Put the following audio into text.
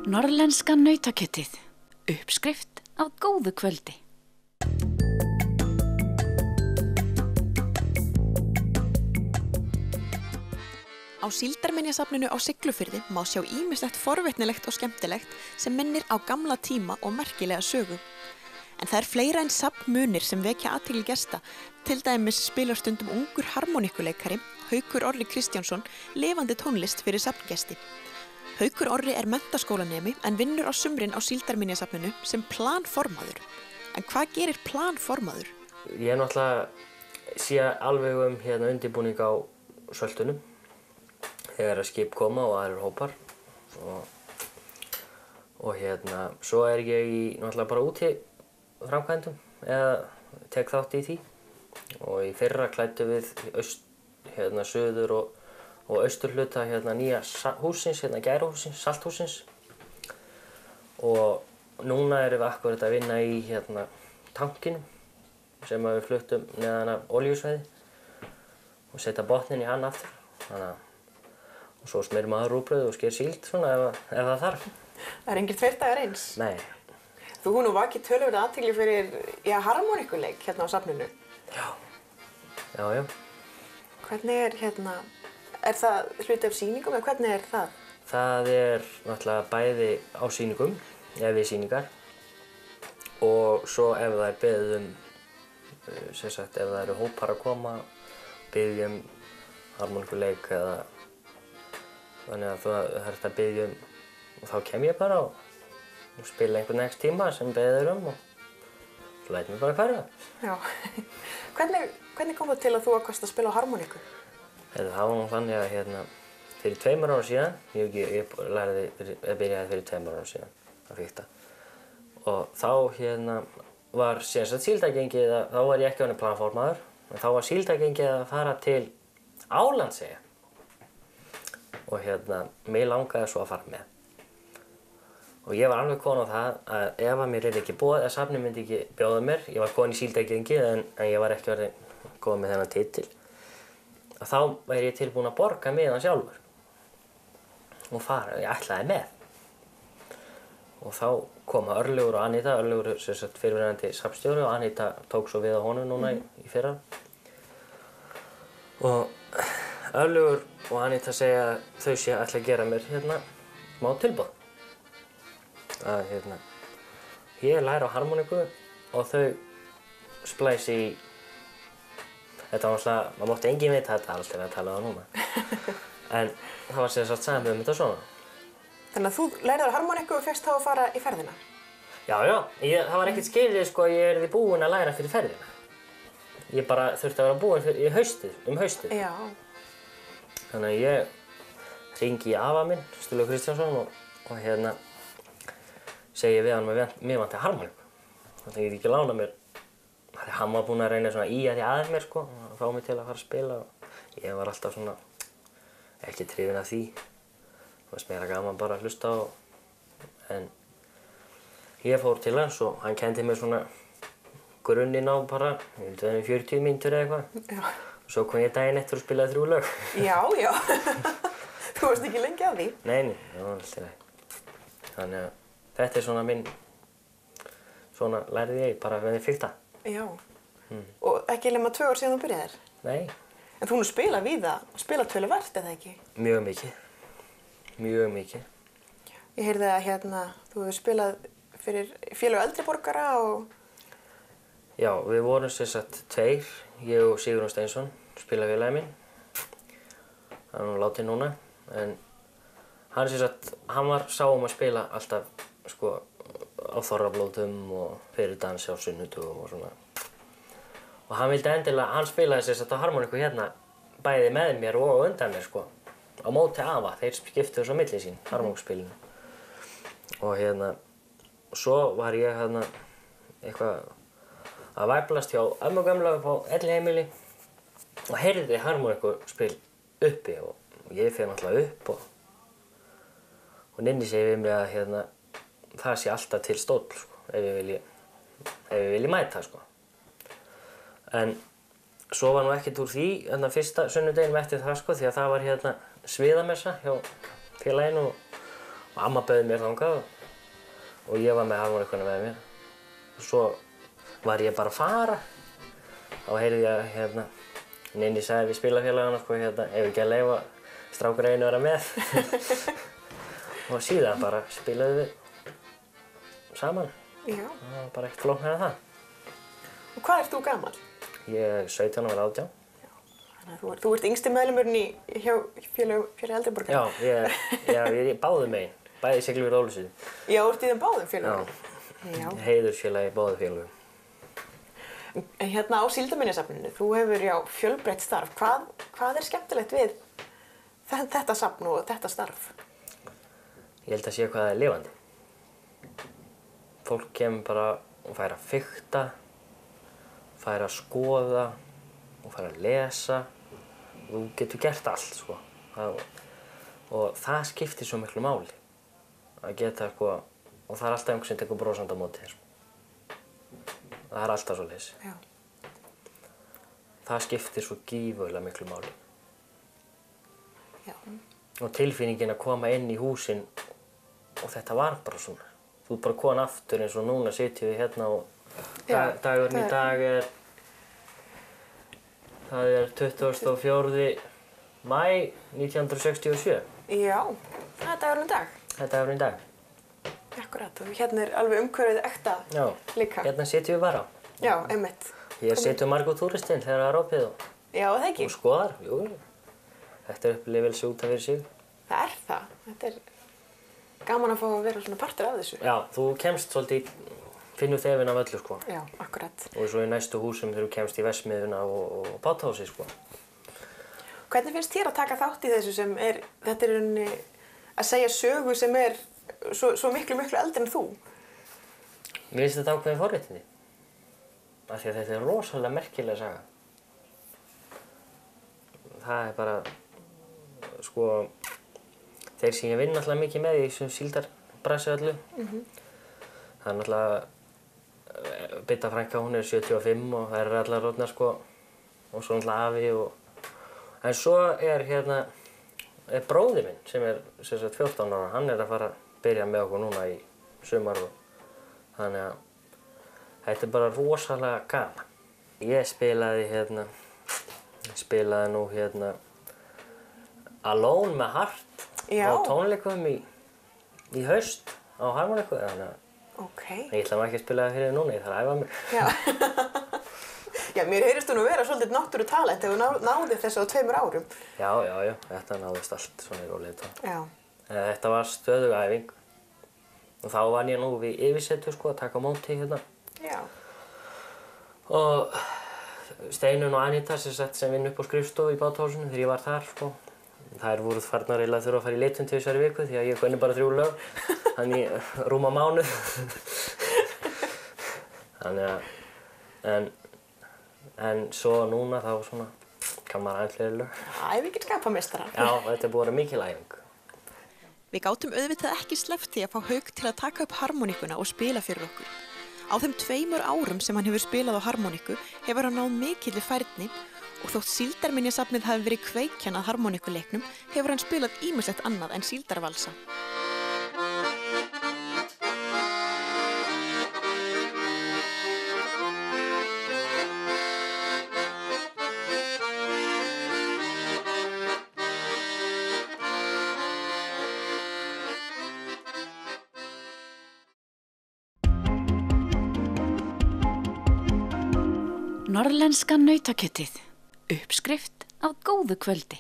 Norðlenska nautakjötið. Uppskrift á góðu kvöldi. Á Síldarminjasafninu á Siglufirði má sjá ýmislegt forvitnilegt og skemmtilegt sem minnir á gamla tíma og merkilega sögu. En það fleira en safnmunir sem vekja athygli gesta. Til dæmis spilar stundum ungur harmoníkuleikari, Haukur Orri Kristjánsson, lifandi tónlist fyrir safngesti. Haukur Orri menntaskólanemi en vinnur á sumrin á Síldarminjasafninu sem planformaður. En hvað gerir planformaður? Ég náttúrulega sé alveg undirbúning á söltunum þegar skip koma og aðrir hópar. Og svo ég í náttúrulega bara úti framkvæmdum eða tek þátt í því. Og í fyrra klæddum við suður og austurhluta nýja hússins, gærahússins, salthússins. Og núna erum við akkurat að vinna í tankinum sem við fluttum neðan af olíusvæði og setja botninn í hann aftur. Og svo smyr maður rúgbrauð og sker síld svona ef það þarf. Það engir tveir dagar eins? Nei. Þú nú vakið töluverða athygli fyrir harmoníkuleik á safninu. Já. Já. Hvernig er það hluti af sýningum eða hvernig það? Það náttúrulega bæði á sýningum, ef við sýningar. Og svo ef það beðið ef það eru hópar að koma, biðja harmoníkuleik eða þannig að þú ert að biðja og þá kem ég bara og spila einhvern x tíma sem beðið og svo læt mér bara hverfa. Já. Hvernig kom það til að þú ákvaðst að spila á harmoníku? Það var nú þannig að fyrir 2 árum síðan, ég byrjaði fyrir 2 árum síðan að fikta. Og þá var síldagengið, þá var ég ekki orðinn planformaður, en þá var síldagengið að fara til Álandseyja. Og mig langaði svo að fara með. Og ég var alveg komin á það að ef að mér ekki boðið, að safnið myndi ekki bjóða mér, ég var komin í síldagengið en ég var ekki orðinn góð með þennan titil. Þá væri ég tilbúinn að borga miðan sjálfur og fara, ég ætlaði með. Og þá koma Örlygur og Anita, Örlygur fyrirverandi safnstjóri og Anita tók svo við á honum núna í fyrra. Og Örlygur og Anita segja að þau ætla að gera mér smá tilboð. Að ég læri á harmoníku og þau splæsi í. Þetta var náttúrulega, maður mátti enginn vita þetta, allt að tala á núna. En það var sagði þetta svona. Þannig að þú lærðir á harmoníku og fékkst þá að fara í ferðina? Já, það var ekkert skilið ég búinn að læra fyrir ferðina. Ég bara þurfti að vera búinn haustið. Já. Þannig að ég hringi í afa minn, Sturlaugur Kristjánsson, og segi við hann að mér vanti harmoníku. Þannig að ég get ekki lána mér. Hann var búinn að reyna í að mér að fá mig til að fara að spila. Ég var alltaf ekki hrifinn af því. Það var meira gaman bara að hlusta á. En ég fór til hans og hann kenndi mér grunninn á bara 40 mínútur eða eitthvað. Já. Og svo kom ég daginn eftir og spilaði 3 lög. Já. Þú varst ekki lengi að því? Nei, það var alltaf leið. Þannig að þetta minn, lærði ég bara þegar ég fikta. Já. Og ekki nema 2 ár síðan þú byrjaðir? Nei. En þú spilað víða, spilað töluvert eða ekki? Mjög mikið. Mjög mikið. Ég heyrði að þú hefur spilað fyrir félög eldri borgara og... Já, við vorum 2, ég og Sigurjón Steinsson, spilafélagi minn. Hann er látinn núna, en hann sá að spila alltaf á þorrablótum og fyrir dansi á sunnudögum og svona. Og hann vildi endilega, hann spilaði á harmoníku bæði með mér og undan mér á móti afa, þeir skiptu svo milli sín, harmoníkuspilinu. Og svo var ég eitthvað að væflast hjá ömmu gömlu upp á elliheimili og heyrði harmoníkuspil uppi og ég fer náttúrulega upp og Ninni segir við mig að það sé alltaf til stóll ef ég vilji mæta En svo var nú ekkert úr því fyrsta sunnudeginum eftir það því að það var sviðamessa hjá félaginu Amma bauð mér þangað og ég var með harmoníkuna með mér. Og svo var ég bara að fara. Þá heyrði ég Ninni sagði við spilafélagana sko ef ekki að leyfa strákur einu að vera með. Og síðan bara spilaði við saman. Já. Það var bara ekkert flóknara en það. Og hvað ert þú gamall? Ég er 17 og verð 18. Þannig að þú ert yngsti meðlimurinn hjá félagi Eldri Borgar? Já, ég er í báðum megin. Bæði í Siglufirði og Ólafsvík. Já, þú ert í þeim báðum félagum? Já. Heiðursfélagi í báðum félagum. En hérna á Síldarminjasafninu, þú hefur fjölbreytt starf. Hvað er skemmtilegt við þetta safn og þetta starf? Ég held að sé hvað það er lifandi. Fólk kemur bara og fær að fikta, fær að skoða og fær að lesa. Þú getur gert allt, sko. Og það skiptir svo miklu máli. Að geta eitthvað, og það er alltaf einhver sem tekur brosandi á móti þér. Það er alltaf svoleiðis. Já. Það skiptir svo gífurlega miklu máli. Já. Og tilfinningin að koma inn í húsin og þetta var bara svona. Þú ert bara komin aftur eins og núna sitjum við hérna og dagurinn í dag það er 24. maí 1967. Já, það er dagurinn í dag. Það er dagurinn í dag. Akkurat, og hérna er alveg umhverfið ekta líka. Já, hérna sitjum við bara. Já, einmitt. Hér sitjum margur túristinn þegar það er opið það ekki? Og skoðar, jú. Þetta er upplifelse út af fyrir sig. Það er það. Þetta er gaman að fá að vera svona partur af þessu. Já, þú kemst svolítið, finnur þefinn af öllu, sko. Já, akkurat. Og svo í næstu húsum þegar þú kemst í Verksmiðjuna og Bátahúsið, sko. Hvernig finnst þér að taka þátt í þessu sem þetta er að segja sögu sem er svo miklu eldri en þú? Mér finnst þetta ákveðin forréttindi. Af því að þetta er rosalega merkilega saga. Það er bara, sko, þeir sem ég vinn náttúrulega mikið með í þessum síldarbrasi öllu. Það er náttúrulega, Bidda frænka, hún er 75 og það eru allar rótnar, sko, og svo náttúrulega afi og... En svo er bróðir minn sem er 14 ára, hann er að fara að byrja með okkur núna í sumar og þannig að þetta er bara rosalega gaman. Ég spilaði nú Alone með Heart á tónleikum í haust á harmoníku, þannig að ég ætla ekki að spila það fyrir núna, ég þarf að æfa mig. Já. Já, mér heyrist þú nú vera svolítið náttúrutalent ef þú náðir þessu á 2 árum. Já, þetta náðist allt svona í rólegheitum. Já. Þetta var stöðug æfing og þá var ég nú við yfirsetu, sko, að taka á móti hérna. Já. Og Steinun og Anita sem vinn upp á skrifstofu í Bátahúsinu þegar ég var þar, sko. Þær voru farnar eiginlega að þurfa að fara í leitun 2 í viku því að ég kunni bara 3 lög, þannig rúma mánuð. Þannig að, en svo núna þá svona kann maður aðeins fleiri lög. Æfingin skapar meistarann. Já, þetta er búið að vera mikil æfing. Við gátum auðvitað ekki sleppt því að fá Hauk til að taka upp harmoníkuna og spila fyrir okkur. Á þeim 2 árum sem hann hefur spilað á harmoníku hefur hann náð mikilli færni og þótt Síldarminjasafnið hafi verið kveikjan að harmoníkuleiknum hefur hann spilað ýmislegt annað en síldarvalsa. Norðlenska nautakjötið. Uppskrift af góðu kvöldi.